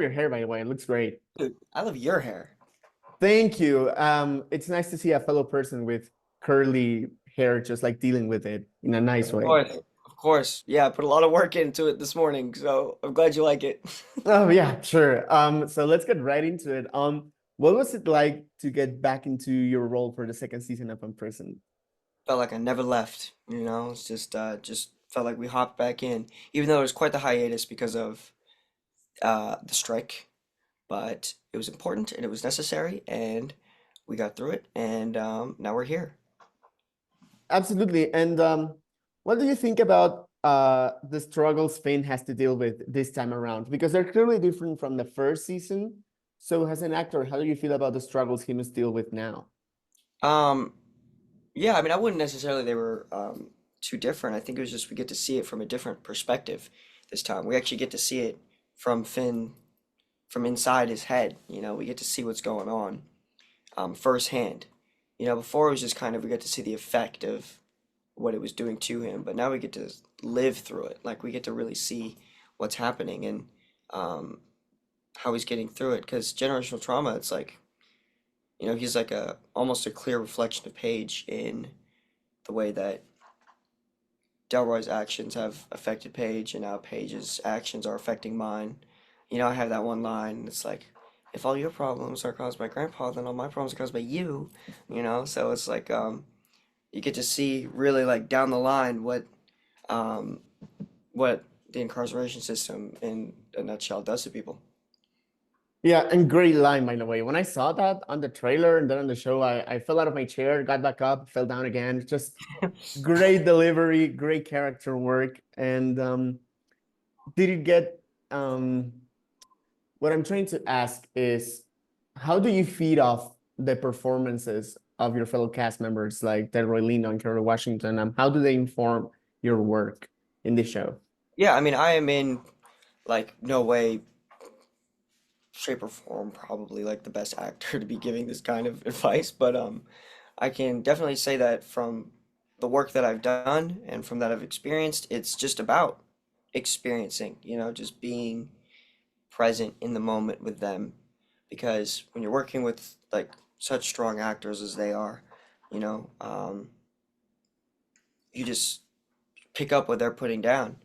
Your hair, by the way. It looks great. Dude, I love your hair. Thank you. It's nice to see a fellow person with curly hair just like dealing with it in a nice Of way. course. Of course. Yeah, I put a lot of work into it this morning, so I'm glad you like it. Oh yeah, sure. So let's get right into it. What was it like to get back into your role for the second season of UnPrisoned? Felt like I never left, It's just felt like we hopped back in, even though it was quite the hiatus because of the strike, but it was important and it was necessary and we got through it and now we're here. Absolutely. And what do you think about the struggles Finn has to deal with this time around? Because they're clearly different from the first season. So as an actor, how do you feel about the struggles he must deal with now? Um, yeah, I mean, I wouldn't necessarily they were too different. I think it was just we get to see it from a different perspective this time. We actually get to see it from Finn from inside his head. We get to see what's going on firsthand. Before it was just kind of we get to see the effect of what it was doing to him, but now we get to live through it. Like we get to really see what's happening and um, how he's getting through it. Because generational trauma, it's like he's like a almost a clear reflection of Paige in the way that Delroy's actions have affected Paige, and now Paige's actions are affecting mine. I have that one line. It's like, if all your problems are caused by Grandpa, then all my problems are caused by you. So it's like you get to see really like down the line um, what the incarceration system in a nutshell does to people. Yeah, and great line, by the way. When I saw that on the trailer and then on the show, I fell out of my chair, got back up, fell down again. Just great delivery, great character work. And did it get what I'm trying to ask is how do you feed off the performances of your fellow cast members like Delroy Lindo and Kerry Washington? How do they inform your work in the show? Yeah, I mean, I am in like no way, shape, or form probably like the best actor to be giving this kind of advice, but I can definitely say that from the work that I've done and from that I've experienced, it's just about experiencing, just being present in the moment with them. Because when you're working with like such strong actors as they are, you know, um, you just pick up what they're putting down.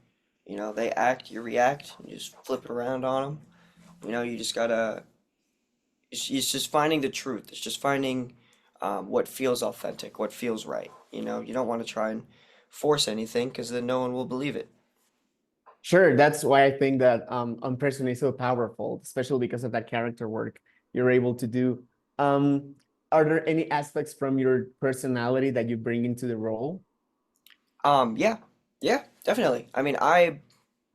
They act, you react, you just flip it around on them. You just gotta, it's just finding the truth. It's just finding what feels authentic, what feels right. You don't want to try and force anything because then no one will believe it. Sure, that's why I think that Unperson is so powerful, especially because of that character work you're able to do. Um, are there any aspects from your personality that you bring into the role? Yeah, yeah, definitely. I mean, I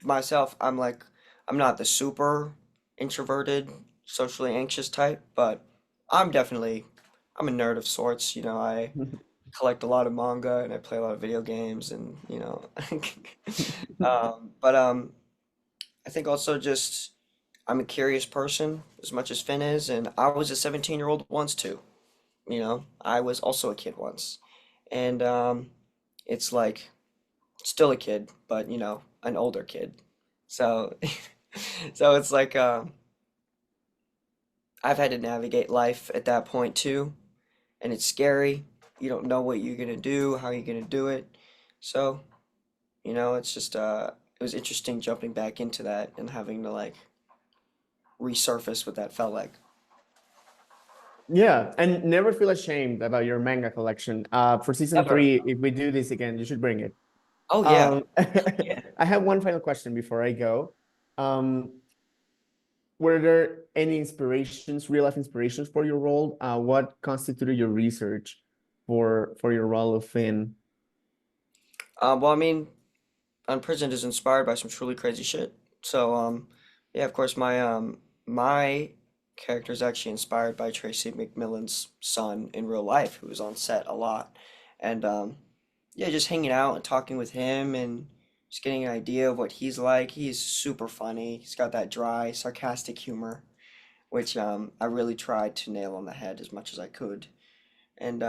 myself, I'm not the super introverted, socially anxious type, but I'm definitely, I'm a nerd of sorts. I collect a lot of manga and I play a lot of video games and, but I think also just I'm a curious person as much as Finn is, and I was a 17-year-old once too. I was also a kid once, and it's like still a kid, but an older kid. So, so it's like I've had to navigate life at that point too, and it's scary. You don't know what you're gonna do, how you're gonna do it. So, it's just it was interesting jumping back into that and having to like resurface what that felt like. Yeah, and never feel ashamed about your manga collection. For season Ever. three, if we do this again, you should bring it. Oh yeah. Yeah. I have one final question before I go. Were there any inspirations, real life inspirations for your role? What constituted your research for your role of Finn? Well, I mean, Unprisoned is inspired by some truly crazy shit. So, yeah, of course, my character is actually inspired by Tracy McMillan's son in real life, who was on set a lot, and yeah, just hanging out and talking with him and just getting an idea of what he's like. He's super funny. He's got that dry, sarcastic humor, which I really tried to nail on the head as much as I could. And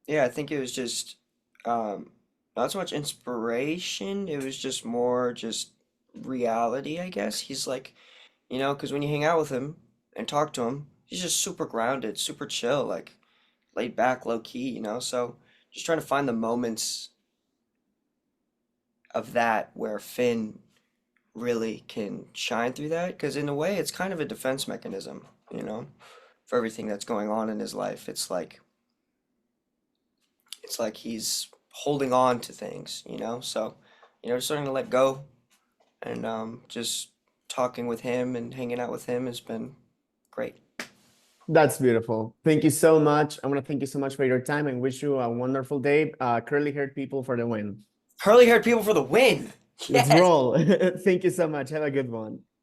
yeah, I think it was just not so much inspiration. It was just more just reality, I guess. He's like you know, because when you hang out with him and talk to him, he's just super grounded, super chill, like laid back, low key, you know. So just trying to find the moments of that where Finn really can shine through that, because in a way, it's kind of a defense mechanism, you know, for everything that's going on in his life. It's like he's holding on to things, you know. So, you know, just starting to let go and just talking with him and hanging out with him has been great. That's beautiful. Thank you so much. I want to thank you so much for your time and wish you a wonderful day. Curly haired people for the win. Curly haired people for the win. Let's Yes. roll. Thank you so much. Have a good one.